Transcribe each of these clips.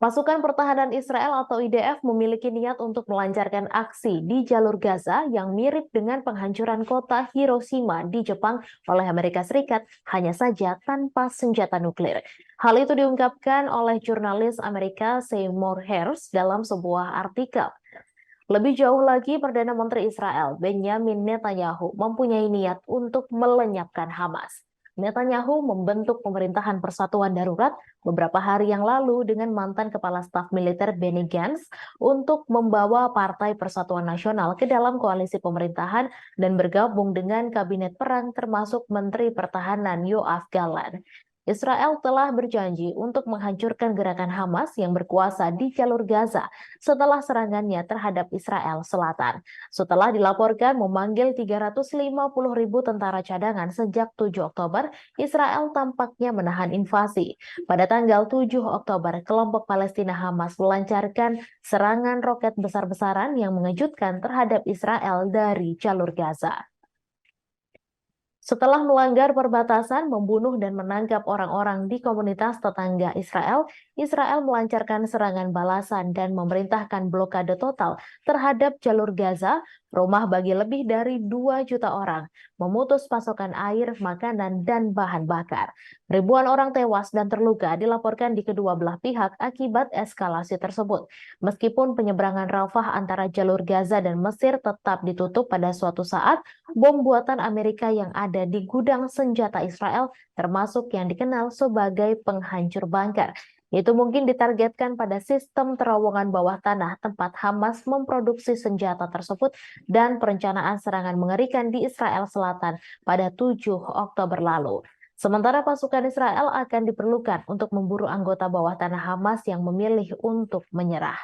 Pasukan Pertahanan Israel atau IDF memiliki niat untuk melancarkan aksi di jalur Gaza yang mirip dengan penghancuran kota Hiroshima di Jepang oleh Amerika Serikat, hanya saja tanpa senjata nuklir. Hal itu diungkapkan oleh jurnalis Amerika Seymour Hersh dalam sebuah artikel. Lebih jauh lagi, Perdana Menteri Israel Benjamin Netanyahu mempunyai niat untuk melenyapkan Hamas. Netanyahu membentuk pemerintahan persatuan darurat beberapa hari yang lalu dengan mantan Kepala Staf Militer Benny Gantz untuk membawa Partai Persatuan Nasional ke dalam koalisi pemerintahan dan bergabung dengan Kabinet Perang termasuk Menteri Pertahanan Yoav Gallant. Israel telah berjanji untuk menghancurkan gerakan Hamas yang berkuasa di jalur Gaza setelah serangannya terhadap Israel Selatan. Setelah dilaporkan memanggil 350.000 tentara cadangan sejak 7 Oktober, Israel tampaknya menahan invasi. Pada tanggal 7 Oktober, kelompok Palestina Hamas melancarkan serangan roket besar-besaran yang mengejutkan terhadap Israel dari jalur Gaza. Setelah melanggar perbatasan, membunuh dan menangkap orang-orang di komunitas tetangga Israel, Israel melancarkan serangan balasan dan memerintahkan blokade total terhadap jalur Gaza, rumah bagi lebih dari 2 juta orang, memutus pasokan air, makanan, dan bahan bakar. Ribuan orang tewas dan terluka dilaporkan di kedua belah pihak akibat eskalasi tersebut. Meskipun penyeberangan Rafah antara jalur Gaza dan Mesir tetap ditutup pada suatu saat, bom buatan Amerika yang ada di gudang senjata Israel, termasuk yang dikenal sebagai penghancur bunker, itu mungkin ditargetkan pada sistem terowongan bawah tanah tempat Hamas memproduksi senjata tersebut dan perencanaan serangan mengerikan di Israel Selatan pada 7 Oktober lalu. Sementara pasukan Israel akan diperlukan untuk memburu anggota bawah tanah Hamas yang memilih untuk menyerah.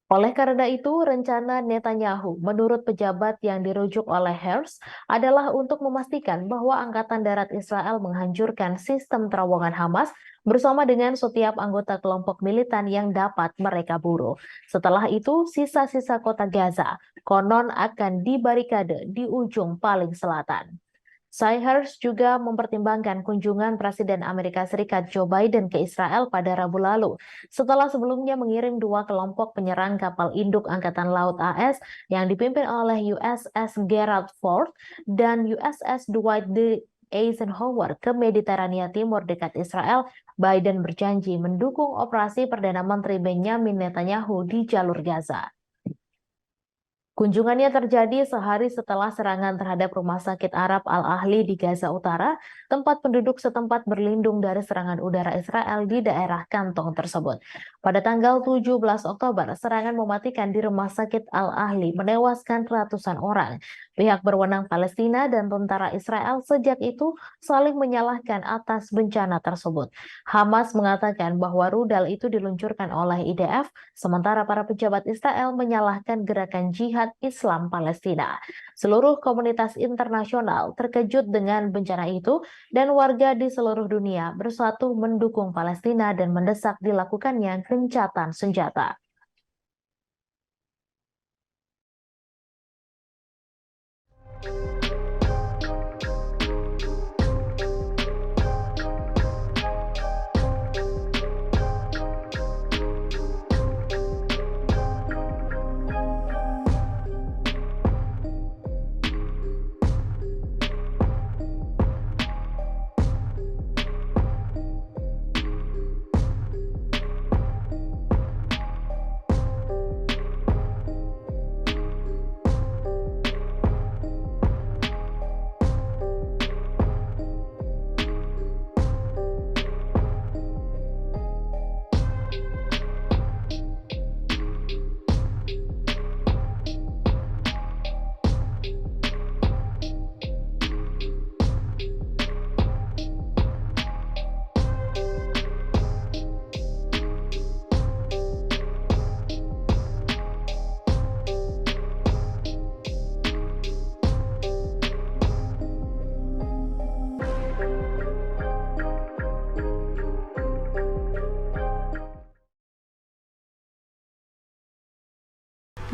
Oleh karena itu, rencana Netanyahu menurut pejabat yang dirujuk oleh Hersh adalah untuk memastikan bahwa Angkatan Darat Israel menghancurkan sistem terowongan Hamas bersama dengan setiap anggota kelompok militan yang dapat mereka buru. Setelah itu, sisa-sisa kota Gaza konon akan dibarikade di ujung paling selatan. Hersh juga mempertimbangkan kunjungan Presiden Amerika Serikat Joe Biden ke Israel pada Rabu lalu, setelah sebelumnya mengirim 2 kelompok penyerang kapal induk Angkatan Laut AS yang dipimpin oleh USS Gerald Ford dan USS Dwight D. Eisenhower ke Mediterania Timur dekat Israel. Biden berjanji mendukung operasi Perdana Menteri Benjamin Netanyahu di jalur Gaza. Kunjungannya terjadi sehari setelah serangan terhadap Rumah Sakit Arab Al-Ahli di Gaza Utara, tempat penduduk setempat berlindung dari serangan udara Israel di daerah kantong tersebut. Pada tanggal 17 Oktober, serangan mematikan di Rumah Sakit Al-Ahli menewaskan ratusan orang. Pihak berwenang Palestina dan tentara Israel sejak itu saling menyalahkan atas bencana tersebut. Hamas mengatakan bahwa rudal itu diluncurkan oleh IDF, sementara para pejabat Israel menyalahkan gerakan jihad Islam Palestina. Seluruh komunitas internasional terkejut dengan bencana itu dan warga di seluruh dunia bersatu mendukung Palestina dan mendesak dilakukannya gencatan senjata.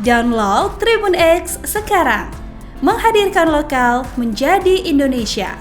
Download Tribun X sekarang, menghadirkan lokal menjadi Indonesia.